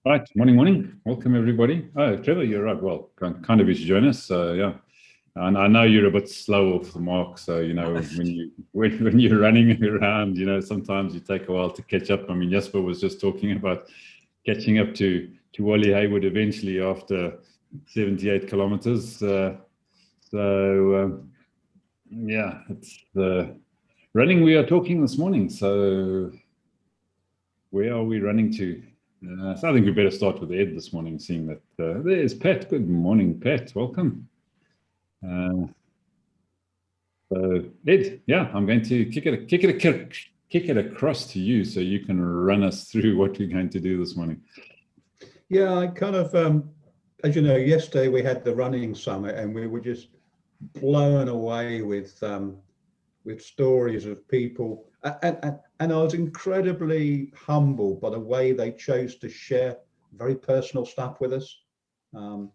Right, morning. Welcome everybody. Oh, Trevor, you're right. Well, kind of is to join us. So yeah, and I know you're a bit slow off the mark. So when you're running around, sometimes you take a while to catch up. I mean, Jasper was just talking about catching up to Wally Hayward eventually after 78 kilometers. Yeah, it's the running we are talking this morning. So where are we running to? So I think we better start with Ed this morning, seeing that there's Pat. Good morning, Pat. Welcome. Uh, so Ed, yeah, I'm going to kick it across to you so you can run us through what we're going to do this morning. Yeah, I kind of, as you know, yesterday we had the running summit, and we were just blown away with stories of people, and I was incredibly humbled by the way they chose to share very personal stuff with us. Um,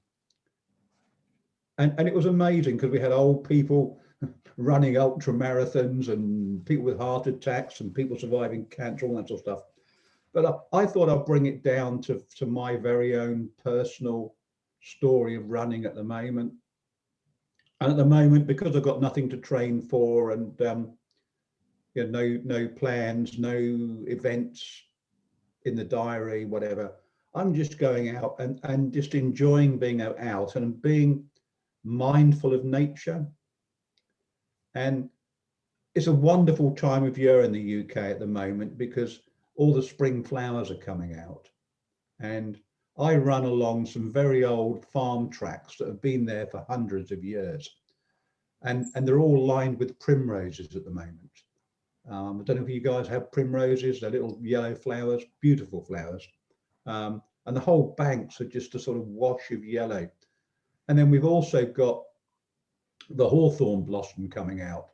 and it was amazing because we had old people running ultra marathons and people with heart attacks and people surviving cancer, all that sort of stuff. But I thought I'd bring it down to my very own personal story of running at the moment. And at the moment, because I've got nothing to train for, and no plans, no events in the diary, whatever, I'm just going out and just enjoying being out and being mindful of nature. And it's a wonderful time of year in the UK at the moment because all the spring flowers are coming out. And I run along some very old farm tracks that have been there for hundreds of years. And they're all lined with primroses at the moment. I don't know if you guys have primroses, they're little yellow flowers, beautiful flowers. And the whole banks are just a sort of wash of yellow. And then we've also got the hawthorn blossom coming out.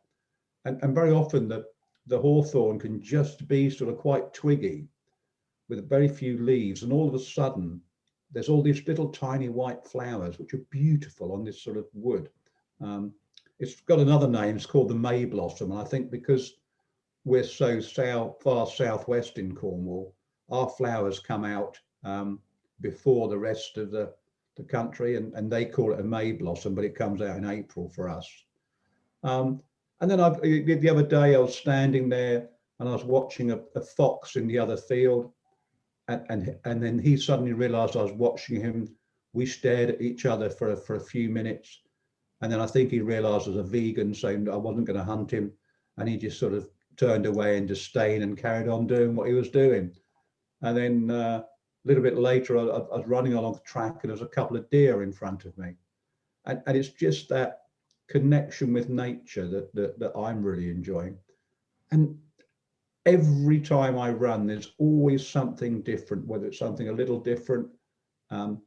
And very often the hawthorn can just be sort of quite twiggy with very few leaves. And all of a sudden, there's all these little tiny white flowers, which are beautiful on this sort of wood. It's got another name, it's called the May blossom. And I think because we're so far southwest in Cornwall, our flowers come out before the rest of the country, and they call it a May blossom, but it comes out in April for us. And then the other day I was standing there and I was watching a fox in the other field, and then he suddenly realised I was watching him. We stared at each other for a few minutes, and then I think he realised I was a vegan, so I wasn't going to hunt him, and he just sort of turned away in disdain and carried on doing what he was doing. And then a little bit later, I was running along the track, and there was a couple of deer in front of me, and it's just that connection with nature that I'm really enjoying. And every time I run, there's always something different, whether it's something a little different. And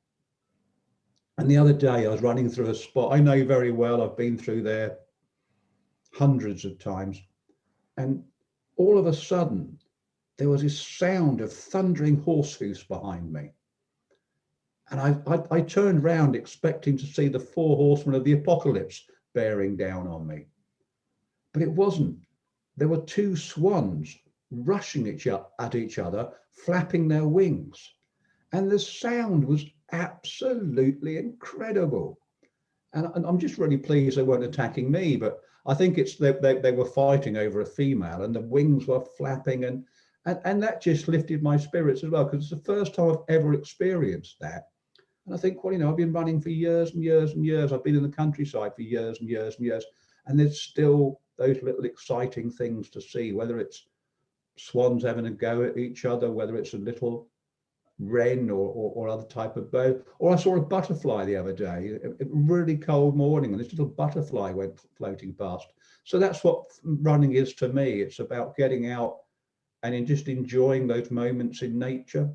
the other day I was running through a spot I know very well. I've been through there hundreds of times. And all of a sudden, there was this sound of thundering horse hoofs behind me. And I turned round expecting to see the four horsemen of the apocalypse bearing down on me. But it wasn't. There were two swans rushing at each other, flapping their wings. And the sound was absolutely incredible. And I'm just really pleased they weren't attacking me, but I think it's they were fighting over a female, and the wings were flapping, and that just lifted my spirits as well, because it's the first time I've ever experienced that. And I think, well, I've been running for years and years and years. I've been in the countryside for years and years and years, and there's still those little exciting things to see, whether it's swans having a go at each other, whether it's a little wren or other type of bird. Or I saw a butterfly the other day, a really cold morning, and this little butterfly went floating past. So that's what running is to me. It's about getting out and just enjoying those moments in nature.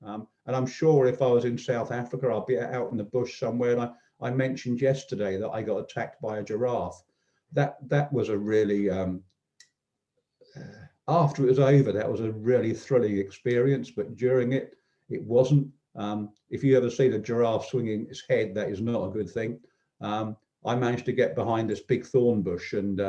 And I'm sure if I was in South Africa, I'd be out in the bush somewhere. And I mentioned yesterday that I got attacked by a giraffe. That was a really, after it was over, that was a really thrilling experience. But during it, it wasn't. If you ever see the giraffe swinging its head, that is not a good thing. I managed to get behind this big thorn bush, and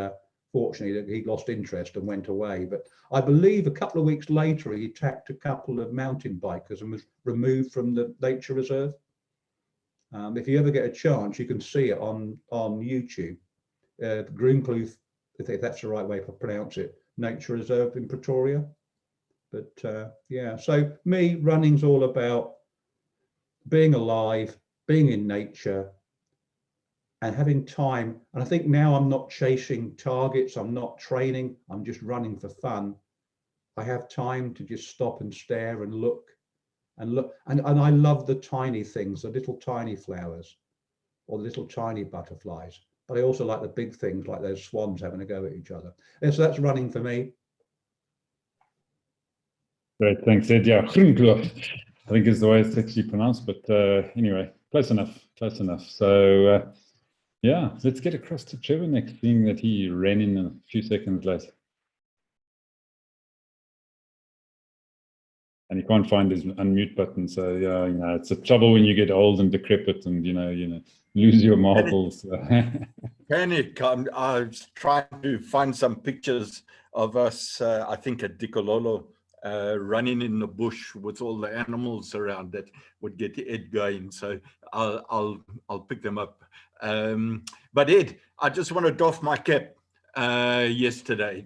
fortunately, he lost interest and went away. But I believe a couple of weeks later, he attacked a couple of mountain bikers and was removed from the nature reserve. If you ever get a chance, you can see it on YouTube. Groenkloof, if that's the right way to pronounce it, nature reserve in Pretoria. But yeah, so me, running's all about being alive, being in nature, and having time. And I think now I'm not chasing targets, I'm not training, I'm just running for fun. I have time to just stop and stare and look. And I love the tiny things, the little tiny flowers or the little tiny butterflies. But I also like the big things like those swans having a go at each other. And so that's running for me. Great, thanks, Ed. Yeah, Groenkloof, I think is the way it's actually pronounced, but anyway, close enough, close enough. So yeah, let's get across to Trevor next, being that he ran in a few seconds late. And he can't find his unmute button. So yeah, you know, it's a trouble when you get old and decrepit and you know, lose your marbles. Panic. I was trying to find some pictures of us, I think at Dikololo, running in the bush with all the animals around that would get Ed going. So I'll pick them up. But Ed, I just want to doff my cap yesterday.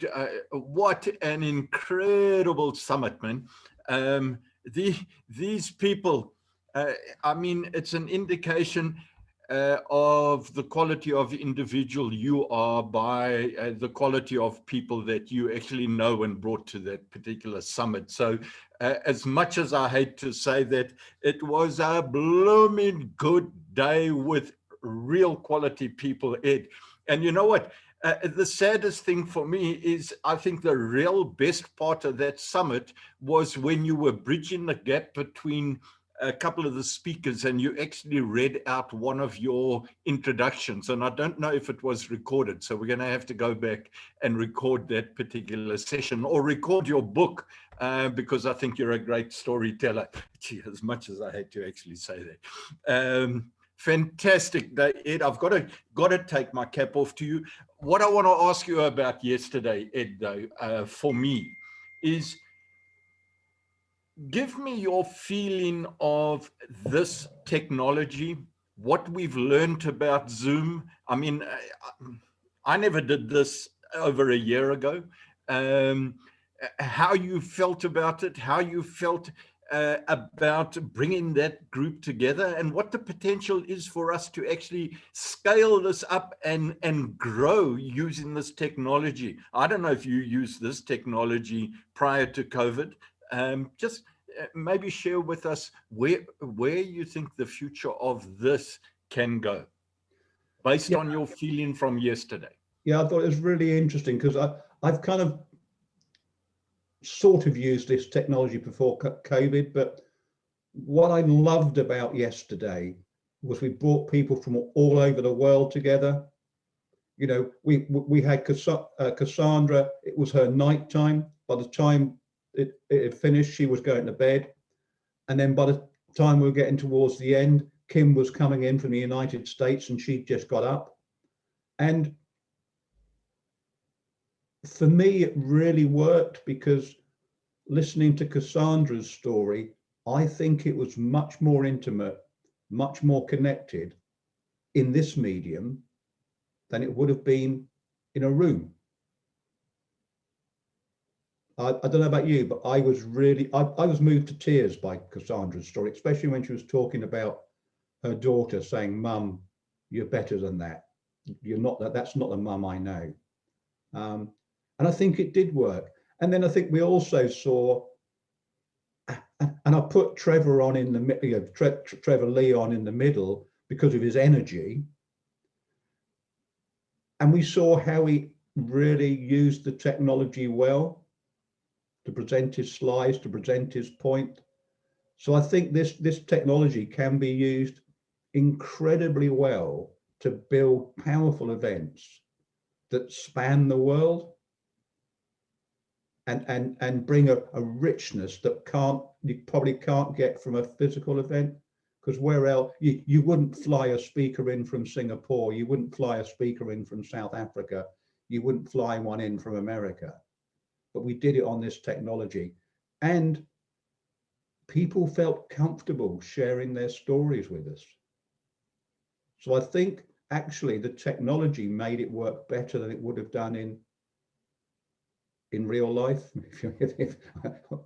What an incredible summit, man. These people, I mean, it's an indication of the quality of individual you are by the quality of people that you actually know and brought to that particular summit. So as much as I hate to say that, it was a blooming good day with real quality people, Ed. And you know what? The saddest thing for me is I think the real best part of that summit was when you were bridging the gap between a couple of the speakers and you actually read out one of your introductions. And I don't know if it was recorded. So we're going to have to go back and record that particular session or record your book because I think you're a great storyteller. Gee, as much as I hate to actually say that. Fantastic day, Ed. I've got to take my cap off to you. What I want to ask you about yesterday, Ed, though, for me, is give me your feeling of this technology, what we've learned about Zoom. I mean, I never did this over a year ago. How you felt about it, how you felt about bringing that group together, and what the potential is for us to actually scale this up and grow using this technology. I don't know if you used this technology prior to COVID. Just maybe share with us where you think the future of this can go based on your feeling from yesterday. Yeah, I thought it was really interesting because I've kind of sort of used this technology before COVID, but what I loved about yesterday was we brought people from all over the world together. You know, we had Cassandra, it was her nighttime. By the time it had finished, she was going to bed. And then by the time we were getting towards the end, Kim was coming in from the United States and she just got up. And for me, it really worked because listening to Cassandra's story, I think it was much more intimate, much more connected in this medium than it would have been in a room. I don't know about you, but I was really, I was moved to tears by Cassandra's story, especially when she was talking about her daughter saying, "Mum, you're better than that. You're not that. That's not the mum I know." And I think it did work. And then I think we also saw, and I put Trevor on in the middle, Trevor Lee on in the middle because of his energy. And we saw how he really used the technology well to present his slides, to present his point. So I think this technology can be used incredibly well to build powerful events that span the world and bring a richness that you probably can't get from a physical event. Because where else, you wouldn't fly a speaker in from Singapore, you wouldn't fly a speaker in from South Africa, you wouldn't fly one in from America. But we did it on this technology, and people felt comfortable sharing their stories with us. So I think actually the technology made it work better than it would have done in real life.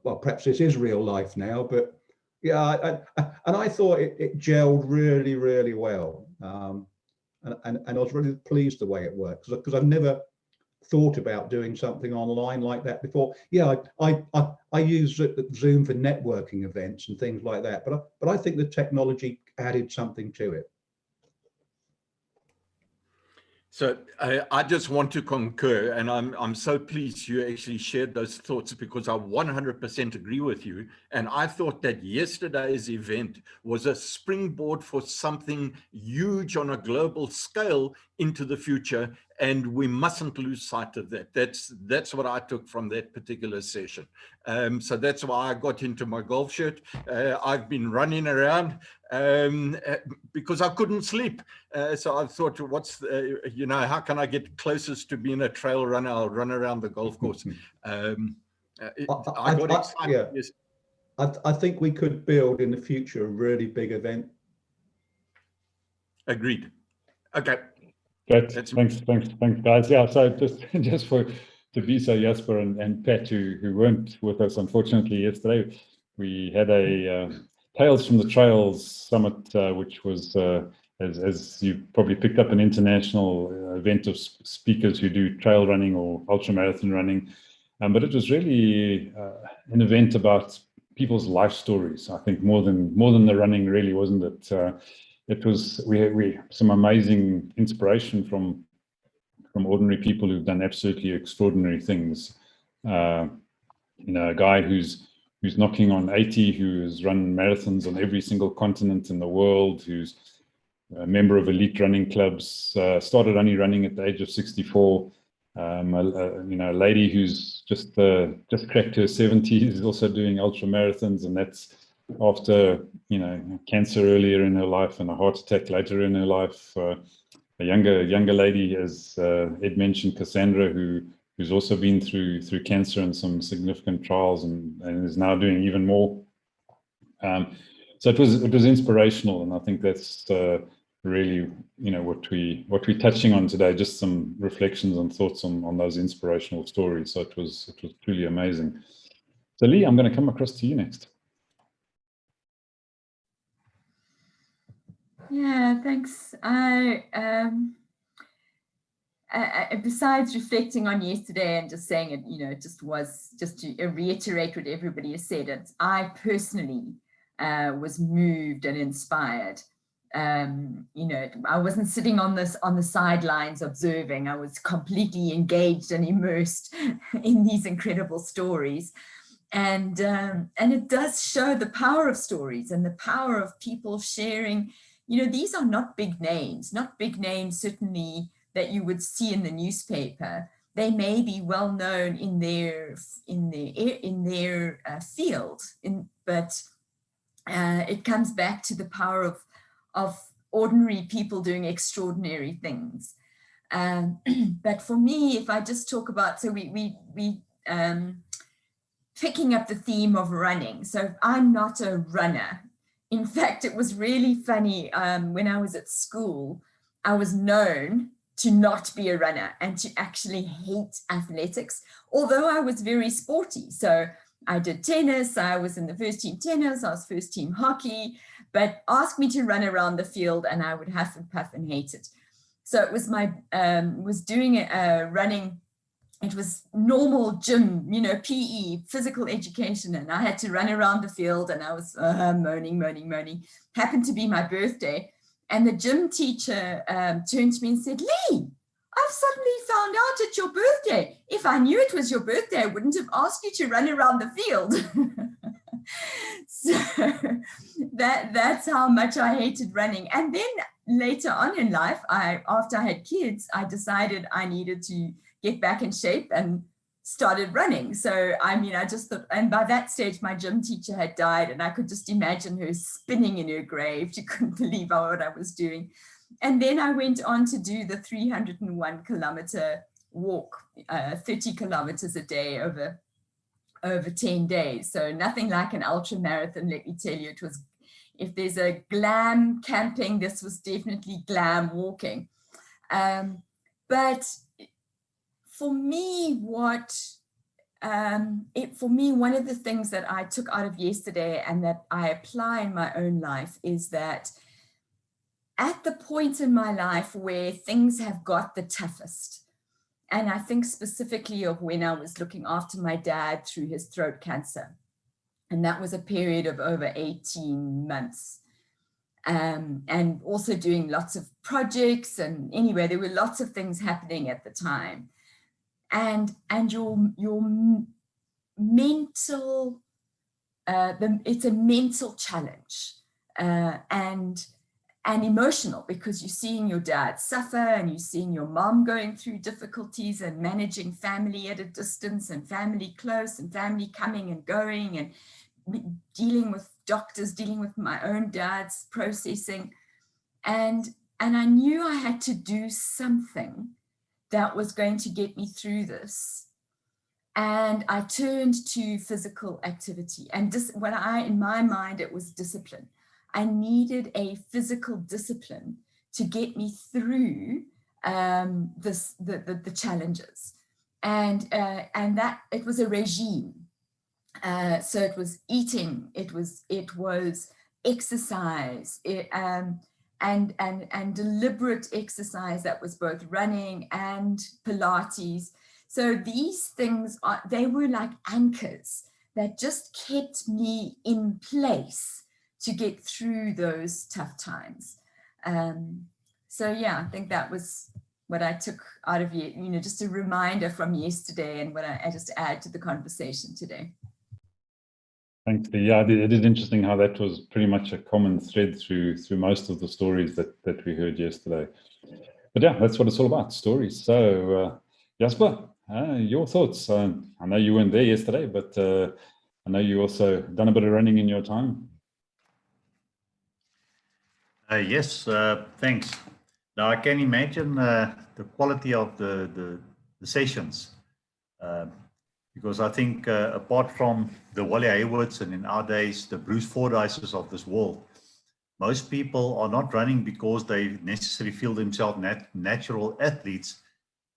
Well, perhaps this is real life now, but yeah, and I thought it gelled really, really well. And I was really pleased the way it worked, because I've never thought about doing something online like that before. Yeah, I use Zoom for networking events and things like that, but I think the technology added something to it. So I just want to concur, and I'm so pleased you actually shared those thoughts, because I 100% agree with you. And I thought that yesterday's event was a springboard for something huge on a global scale into the future, and we mustn't lose sight of that. That's what I took from that particular session. So that's why I got into my golf shirt. I've been running around because I couldn't sleep. So I thought, how can I get closest to being a trail runner? I'll run around the golf course. I got excited. Yeah. Yes. I think we could build in the future a really big event. Agreed. Okay. Great. Thanks, guys. Yeah. So just for Thabisa, Jasper, and Pat, who weren't with us unfortunately yesterday, we had a Tales from the Trails Summit, which was, as you probably picked up, an international event of speakers who do trail running or ultramarathon running. But it was really an event about people's life stories. I think more than the running, really, wasn't it? It was, we some amazing inspiration from ordinary people who've done absolutely extraordinary things. A guy who's knocking on 80, who has run marathons on every single continent in the world, who's a member of elite running clubs, started only running at the age of 64. A lady who's just cracked her 70s, also doing ultra marathons, and that's after cancer earlier in her life and a heart attack later in her life. A younger lady, as Ed mentioned, Cassandra, who's also been through cancer and some significant trials, and is now doing even more. So it was inspirational, and I think that's really what we're touching on today. Just some reflections and thoughts on those inspirational stories. So it was truly amazing. So Lee, I'm going to come across to you next. Yeah, thanks. Besides reflecting on yesterday and just saying it, just to reiterate what everybody has said, I personally was moved and inspired. I wasn't sitting on the sidelines observing. I was completely engaged and immersed in these incredible stories. And it does show the power of stories and the power of people sharing. These are not big names certainly that you would see in the newspaper. They may be well known in their field, but it comes back to the power of ordinary people doing extraordinary things. But for me, if I just talk about, so we picking up the theme of running. So I'm not a runner. In fact, it was really funny. When I was at school, I was known to not be a runner and to actually hate athletics, although I was very sporty. So I did tennis, I was in the first team tennis, I was first team hockey, but ask me to run around the field and I would huff and puff and hate it. So it was was doing running. It was normal gym, PE, physical education, and I had to run around the field, and I was moaning. Happened to be my birthday, and the gym teacher turned to me and said, "Lee, I've suddenly found out it's your birthday. If I knew it was your birthday, I wouldn't have asked you to run around the field." So that's how much I hated running. And then later on in life, after I had kids, I decided I needed to get back in shape and started running. So, I just thought, and by that stage, my gym teacher had died, and I could just imagine her spinning in her grave. She couldn't believe what I was doing. And then I went on to do the 301 kilometer walk 30 kilometers a day over 10 days. So nothing like an ultra marathon, let me tell you. It was, if there's a glam camping, this was definitely glam walking. But for me, one of the things that I took out of yesterday and that I apply in my own life is that at the point in my life where things have got the toughest, and I think specifically of when I was looking after my dad through his throat cancer, and that was a period of over 18 months. And also doing lots of projects, and anyway, there were lots of things happening at the time. And your mental, it's a mental challenge, and emotional, because you're seeing your dad suffer and you're seeing your mom going through difficulties and managing family at a distance and family close and family coming and going and dealing with doctors, dealing with my own dad's processing. And I knew I had to do something that was going to get me through this. And I turned to physical activity. And in my mind, it was discipline. I needed a physical discipline to get me through the challenges. And that it was a regime. So it was eating, it was exercise, and deliberate exercise that was both running and Pilates. So these things they were like anchors that just kept me in place to get through those tough times. So yeah, I think that was what I took out of just a reminder from yesterday, and what I just add to the conversation today. Thanks. Yeah, it is interesting how that was pretty much a common thread through most of the stories that we heard yesterday. But yeah, that's what it's all about, stories. So Jasper, your thoughts? I know you weren't there yesterday, but I know you also done a bit of running in your time. Yes, thanks. Now I can imagine the quality of the sessions. Because I think apart from the Wally Haywards and in our days, the Bruce Fordyces of this world, most people are not running because they necessarily feel themselves natural athletes,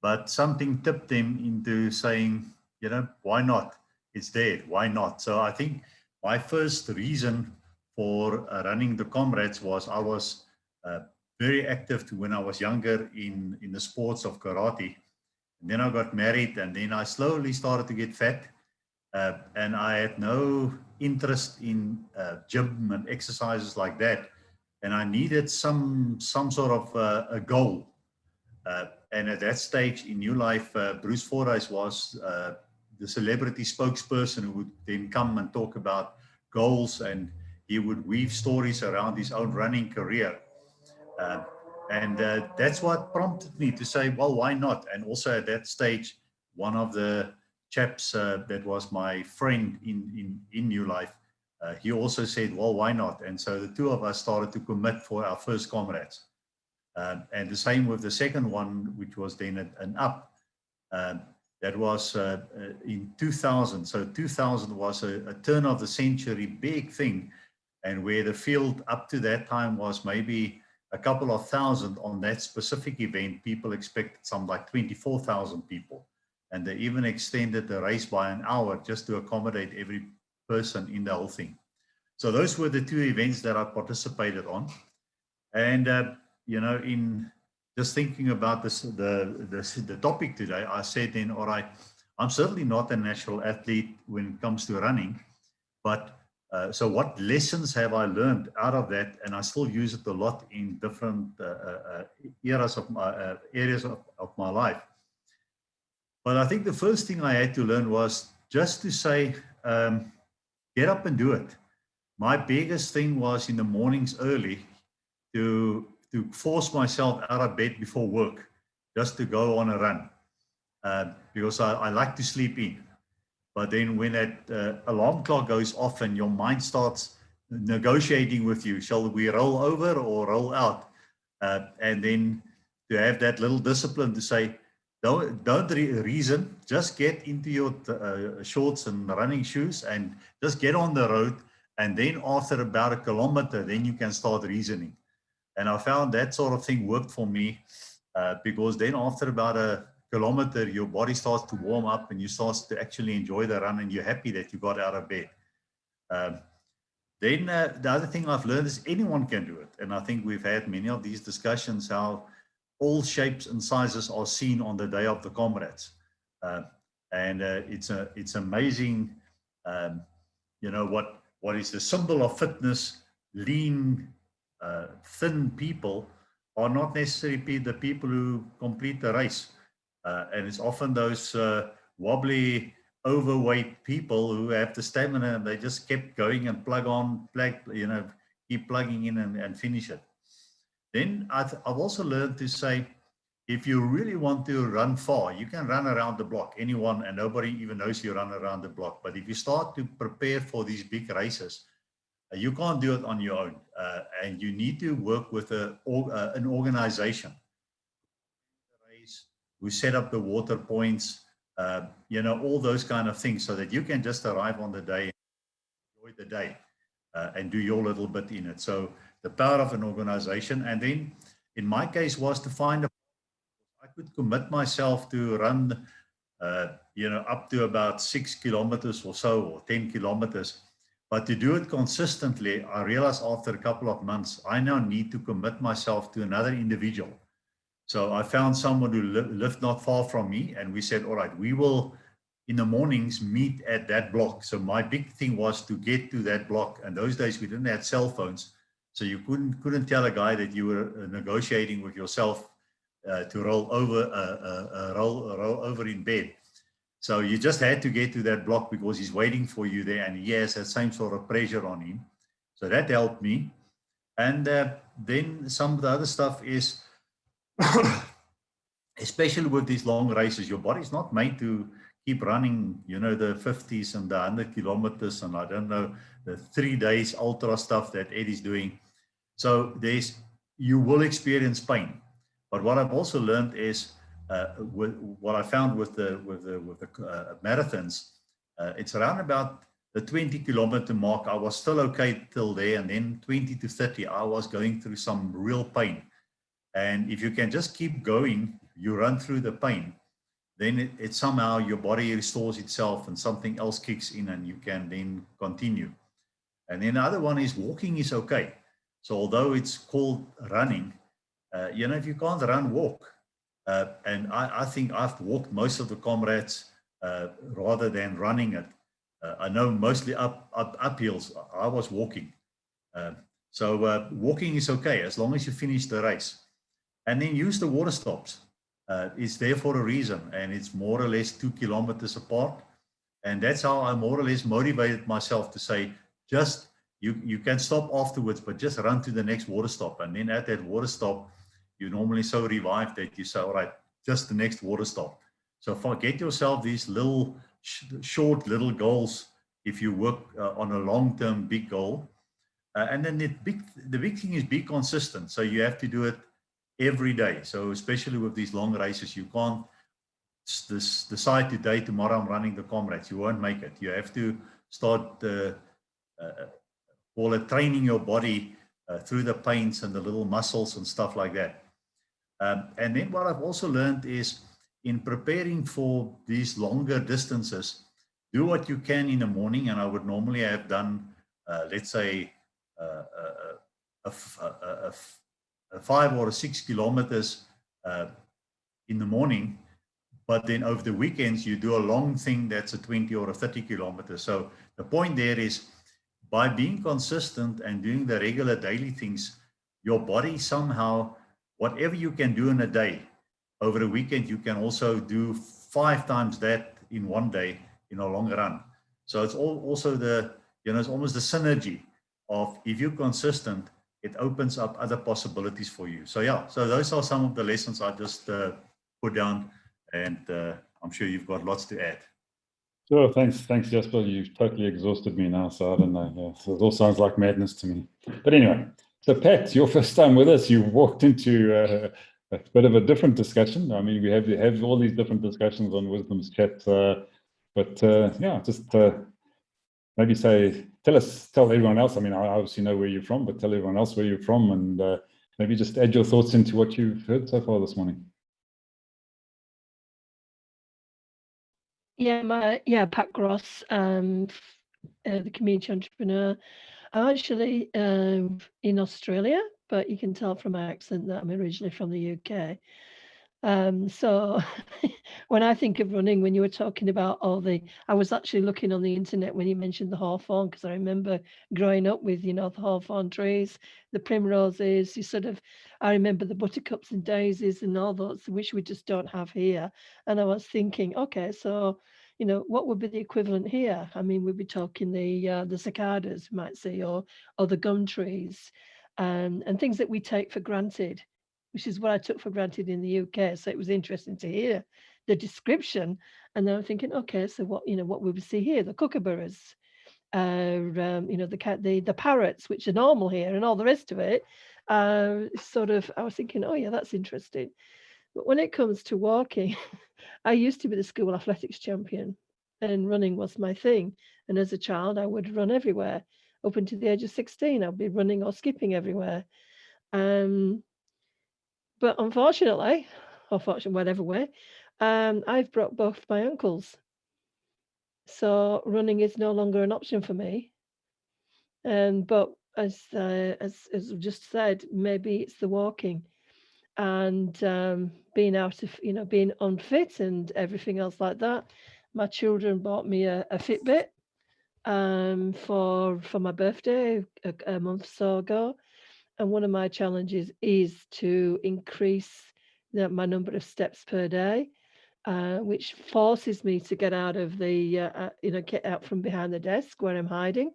but something tipped them into saying, why not? It's there, why not? So I think my first reason for running the comrades was I was very active when I was younger in the sports of karate. And then I got married, and then I slowly started to get fat, and I had no interest in gym and exercises like that. And I needed some sort of a goal. And at that stage in New Life, Bruce Fordyce was the celebrity spokesperson who would then come and talk about goals, and he would weave stories around his own running career. And that's what prompted me to say, well, why not? And also at that stage, one of the chaps that was my friend in New Life, he also said, well, why not? And so the two of us started to commit for our first comrades. And the same with the second one, which was then an up. That was in 2000. So 2000 was a turn of the century big thing, and where the field up to that time was maybe a couple of thousand. On that specific event, people expected some like 24,000 people. And they even extended the race by an hour just to accommodate every person in the whole thing. So those were the two events that I participated on. And, in just thinking about this, the topic today, I said then, all right, I'm certainly not a natural athlete when it comes to running, but so what lessons have I learned out of that? And I still use it a lot in different areas of my life. But I think the first thing I had to learn was just to say, get up and do it. My biggest thing was in the mornings early to force myself out of bed before work, just to go on a run, because I like to sleep in. But then when that alarm clock goes off and your mind starts negotiating with you, shall we roll over or roll out? And then to have that little discipline to say, don't reason, just get into your shorts and running shoes and just get on the road. And then after about 1 kilometer, then you can start reasoning. And I found that sort of thing worked for me because then after about 1 kilometer, your body starts to warm up and you start to actually enjoy the run and you're happy that you got out of bed. Then the other thing I've learned is anyone can do it. And I think we've had many of these discussions, how all shapes and sizes are seen on the day of the comrades. It's amazing, you know, what is the symbol of fitness. Lean, thin people are not necessarily the people who complete the race. And it's often those wobbly, overweight people who have the stamina and they just kept going and keep plugging in and finish it. Then I've also learned to say, if you really want to run far, you can run around the block, anyone, and nobody even knows you run around the block. But if you start to prepare for these big races, you can't do it on your own. And you need to work with an organization who set up the water points, you know, all those kind of things, so that you can just arrive on the day, enjoy the day, and do your little bit in it. So the power of an organization. And then in my case was to find I could commit myself to run, you know, up to about 6 kilometers or so, or 10 kilometers. But to do it consistently, I realized after a couple of months, I now need to commit myself to another individual. So I found someone who lived not far from me, and we said, all right, we will in the mornings meet at that block. So my big thing was to get to that block. And those days we didn't have cell phones. So you couldn't tell a guy that you were negotiating with yourself to roll over in bed. So you just had to get to that block because he's waiting for you there, and he has that same sort of pressure on him. So that helped me. And then some of the other stuff is, especially with these long races, your body's not made to keep running, you know, the 50s and the 100 kilometers and I don't know, the 3 days ultra stuff that Eddie's doing. So you will experience pain. But what I've also learned is, what I found with the marathons, it's around about the 20 kilometer mark. I was still okay till there, and then 20 to 30, I was going through some real pain. And if you can just keep going, you run through the pain, then it somehow your body restores itself and something else kicks in and you can then continue. And then the other one is walking is okay. So although it's called running, you know, if you can't run, walk. And I think I've walked most of the comrades rather than running it. I know mostly up hills, I was walking. So walking is okay as long as you finish the race. And then use the water stops. It's there for a reason, and it's more or less 2 kilometers apart. And that's how I more or less motivated myself to say, just you can stop afterwards, but just run to the next water stop. And then at that water stop, you're normally so revived that you say, all right, just the next water stop. So get yourself these little short little goals if you work on a long-term big goal. And then the big thing is be consistent. So you have to do it every day. So especially with these long races, you can't decide today, tomorrow I'm running the comrades. You won't make it. You have to start training your body through the pains and the little muscles and stuff like that. And then what I've also learned is in preparing for these longer distances, do what you can in the morning. And I would normally have done, let's say, 5 or 6 kilometers in the morning, but then over the weekends you do a long thing that's a 20 or a 30 kilometers. So the point there is, by being consistent and doing the regular daily things, your body somehow, whatever you can do in a day, over a weekend you can also do 5 times that in one day in a long run. So it's also it's almost the synergy of, if you're consistent, it opens up other possibilities for you. So yeah, so those are some of the lessons I just put down, and I'm sure you've got lots to add. Sure, thanks Jasper. You've totally exhausted me now, so I don't know. Yeah, so it all sounds like madness to me. But anyway, so Pat, your first time with us, you walked into a bit of a different discussion. I mean, we have all these different discussions on Wisdom's Chat, but yeah, just maybe tell everyone else. I mean, I obviously know where you're from, but tell everyone else where you're from, and maybe just add your thoughts into what you've heard so far this morning. Yeah, Pat Gross, the community entrepreneur. I'm actually in Australia, but you can tell from my accent that I'm originally from the UK. So when I think of running, when you were talking about I was actually looking on the internet when you mentioned the hawthorn, because I remember growing up with, the hawthorn trees, the primroses, I remember the buttercups and daisies and all those, which we just don't have here. And I was thinking, okay, so, what would be the equivalent here? I mean, we'd be talking the cicadas, you might see, or the gum trees, and things that we take for granted, which is what I took for granted in the UK. So it was interesting to hear the description. And then I'm thinking, okay, so what we would see here, the kookaburras, the parrots, which are normal here, and all the rest of it. I was thinking, oh yeah, that's interesting. But when it comes to walking, I used to be the school athletics champion, and running was my thing. And as a child, I would run everywhere. Up until the age of 16, I'd be running or skipping everywhere. But unfortunately, whatever way, I've broke both my ankles. So running is no longer an option for me. But as we just said, maybe it's the walking and being out of, being unfit and everything else like that. My children bought me a Fitbit for my birthday a month or so ago. And one of my challenges is to increase my number of steps per day, which forces me to get out of get out from behind the desk where I'm hiding,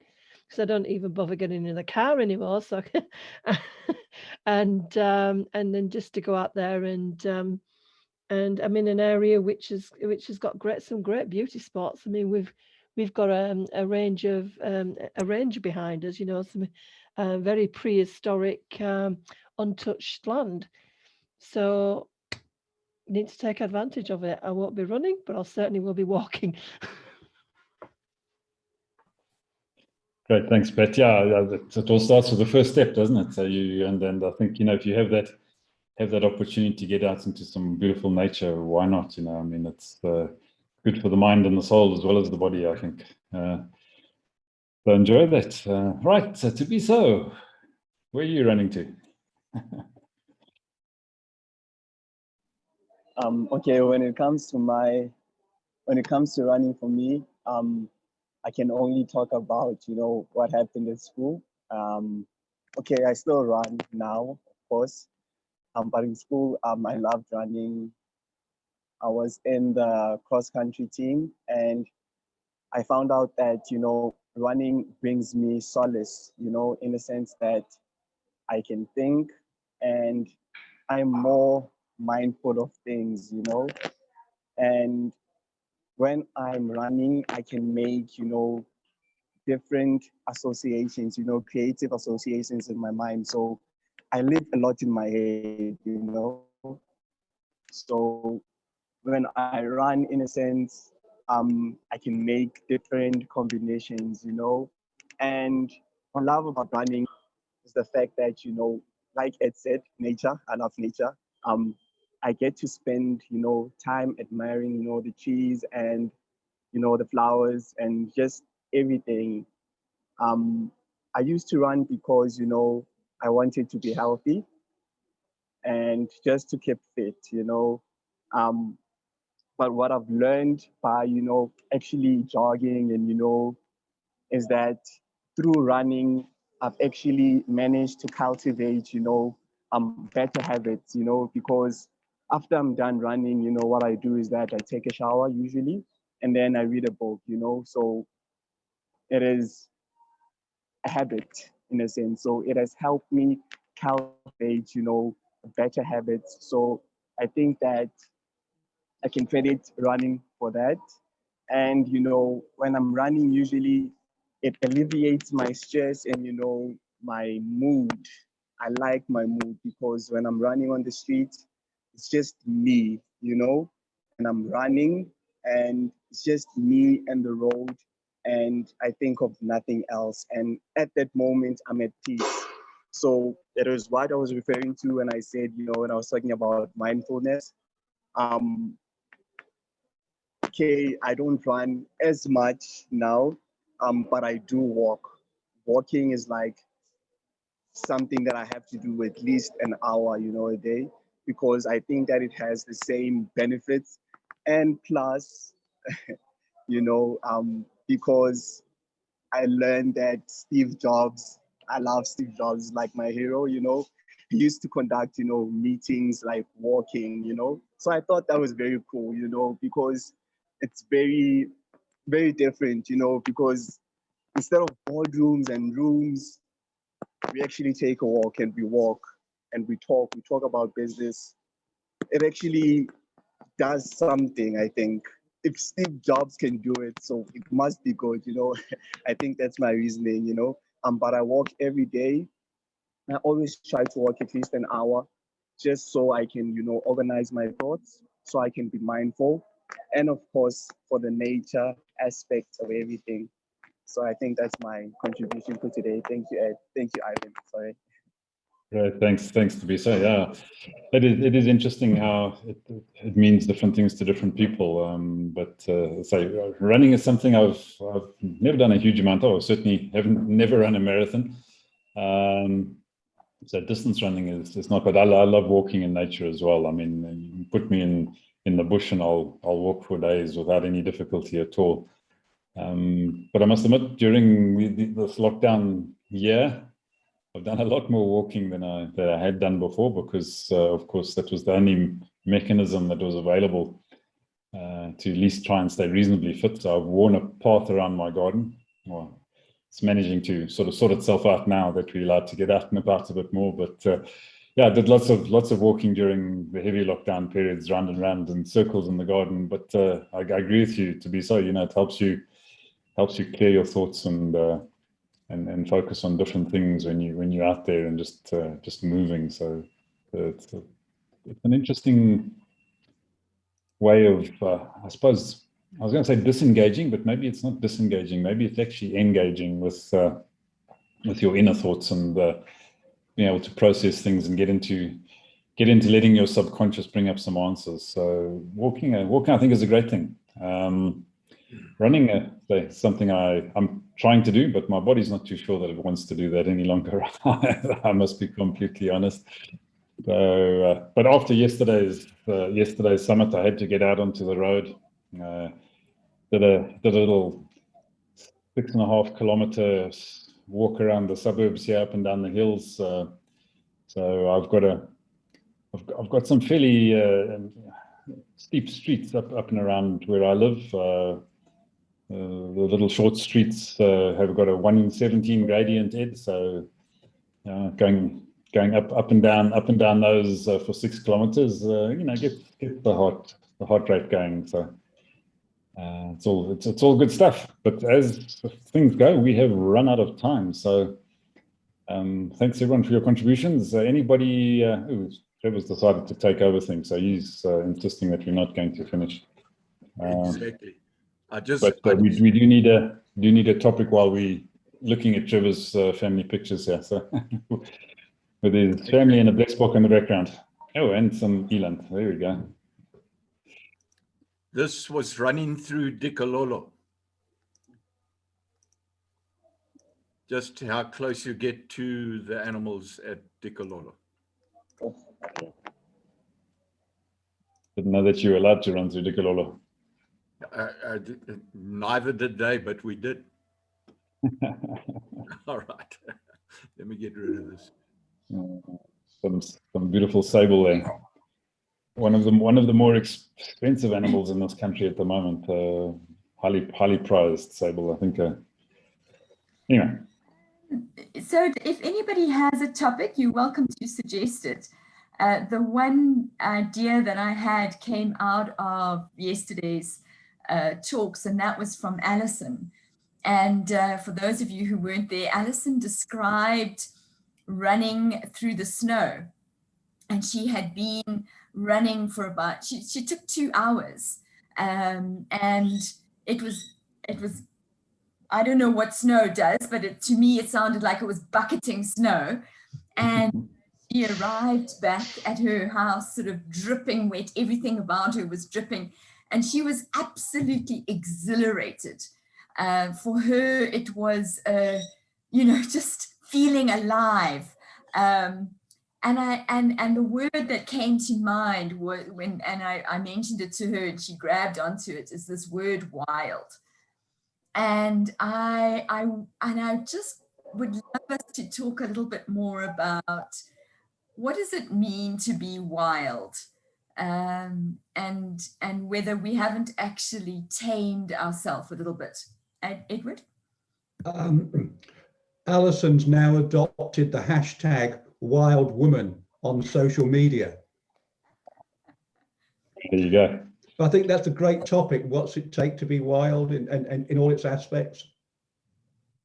because I don't even bother getting in the car anymore. So, and then just to go out there and I'm in an area which has got some great beauty spots. I mean, we've got a range behind us, some very prehistoric, untouched land. So need to take advantage of it. I won't be running, but I certainly will be walking. Great, thanks, Pat. Yeah, it all starts with the first step, doesn't it? So and I think if you have that opportunity to get out into some beautiful nature, why not? I mean, it's good for the mind and the soul as well as the body, I think. So enjoy that. Right, so to be so, where are you running to? Okay, when it comes to running for me, I can only talk about what happened at school. Okay, I still run now, of course. But in school, I loved running. I was in the cross country team, and I found out that running brings me solace. In the sense that I can think, and I'm more mindful of things. And when I'm running, I can make different associations, creative associations in my mind. So I live a lot in my head. So when I run, in a sense, I can make different combinations. And what I love about running is the fact that like Ed said, nature. I love nature. I get to spend time admiring the trees and the flowers and just everything. I used to run because I wanted to be healthy and just to keep fit. But what I've learned by actually jogging and is that through running, I've actually managed to cultivate better habits. Because after I'm done running, what I do is that I take a shower usually, and then I read a book. So it is a habit in a sense. So it has helped me cultivate better habits. So I think that I can credit running for that. And when I'm running, usually it alleviates my stress and my mood. I like my mood because when I'm running on the street, it's just me, you know, and I'm running, and it's just me and the road, and I think of nothing else. And at that moment, I'm at peace. So it was what I was referring to when I said, you know, when I was talking about mindfulness. Okay, I don't run as much now, but I do walk. Walking is like something that I have to do at least an hour, you know, a day, because I think that it has the same benefits. And plus, you know, because I learned that Steve Jobs, I love Steve Jobs, like my hero, you know. He used to conduct, you know, meetings like walking, you know. So I thought that was very cool, you know, because it's very, very different, you know, because instead of boardrooms and rooms, we actually take a walk and we walk and we talk about business. It actually does something, I think. If Steve Jobs can do it, so it must be good, you know. I think that's my reasoning, you know. But I walk every day. I always try to walk at least an hour just so I can, you know, organize my thoughts, so I can be mindful. And of course, for the nature aspect of everything. So I think that's my contribution for today. Thank you, Ed. Thank you, Ivan. Sorry. Right, thanks, Thabiso. Yeah, it is interesting how it means different things to different people. But so running is something I've never done a huge amount of. Certainly never run a marathon. So distance running is not, but I love walking in nature as well. I mean, you put me in the bush and I'll walk for days without any difficulty at all. But I must admit, during this lockdown year, I've done a lot more walking than I had done before, because of course that was the only mechanism that was available to at least try and stay reasonably fit. So I've worn a path around my garden. Well, it's managing to sort of sort itself out now that we're allowed to get out and about a bit more. But yeah, I did lots of walking during the heavy lockdown periods, round and round in circles in the garden. But I agree with you, to be so, you know, it helps you clear your thoughts and focus on different things when you're out there and just moving. So it's an interesting way of I suppose I was going to say disengaging, but maybe it's not disengaging. Maybe it's actually engaging with your inner thoughts and being able to process things and get into letting your subconscious bring up some answers. So walking I think is a great thing. Running is something I'm trying to do, but my body's not too sure that it wants to do that any longer. I must be completely honest. So, but after yesterday's summit, I had to get out onto the road. Did a little 6.5 kilometer walk around the suburbs here, up and down the hills. So I've got some fairly steep streets up and around where I live. The little short streets have got a 1 in 17 gradient, Ed. So going up and down those for 6 kilometers, you know, get the heart rate going. So it's all good stuff. But as things go, we have run out of time. So thanks everyone for your contributions. Anybody? Trevor's decided to take over things, so he's insisting that we're not going to finish. Exactly. We do need a topic while we looking at Trevor's family pictures here. So with his family and a black spock in the background. Oh, and some eland. There we go. This was running through Dikololo. Just how close you get to the animals at Dikololo. Didn't know that you were allowed to run through Dikololo. Neither did they, but we did. All right. Let me get rid of this. Some beautiful sable there. One of the more expensive animals in this country at the moment. Highly prized sable, I think. Anyway. So if anybody has a topic, you're welcome to suggest it. The one idea that I had came out of yesterday's talks, and that was from Alison. And for those of you who weren't there, Alison described running through the snow. And she had been running for about, she took 2 hours. And it was, I don't know what snow does, but to me, it sounded like it was bucketing snow. And she arrived back at her house sort of dripping wet. Everything about her was dripping. And she was absolutely exhilarated. For her, it was, just feeling alive. And the word that came to mind was I mentioned it to her and she grabbed onto it, is this word wild. And I just would love us to talk a little bit more about what does it mean to be wild, and whether we haven't actually tamed ourselves a little bit. Edward? Alison's now adopted the hashtag wild woman on social media. There you go. I think that's a great topic. What's it take to be wild in all its aspects?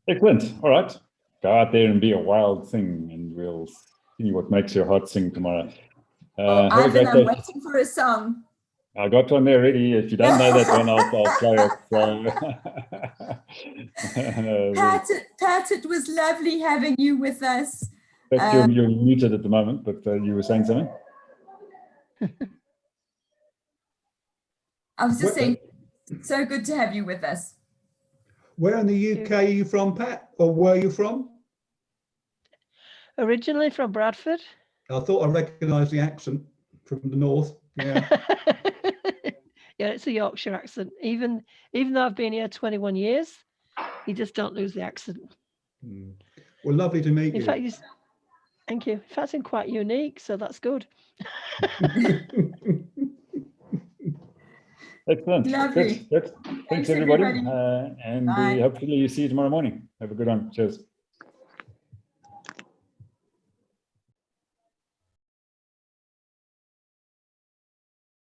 Excellent. All right. Go out there and be a wild thing, and we'll see what makes your heart sing tomorrow. Ivan, I'm waiting for a song. I got one there ready. If you don't know that one, I'll play it. Pat, it was lovely having you with us. You're muted at the moment, but you were saying something? I was just saying, so good to have you with us. Where in the UK are you from, Pat? Or where are you from? Originally from Bradford. I thought I recognised the accent from the north. Yeah. Yeah, it's a Yorkshire accent. Even though I've been here 21 years, you just don't lose the accent. Well, lovely to meet you. In fact, thank you. In fact, it's quite unique, so that's good. Excellent. Lovely. Good. Thanks everybody. And hopefully you see you tomorrow morning. Have a good one. Cheers.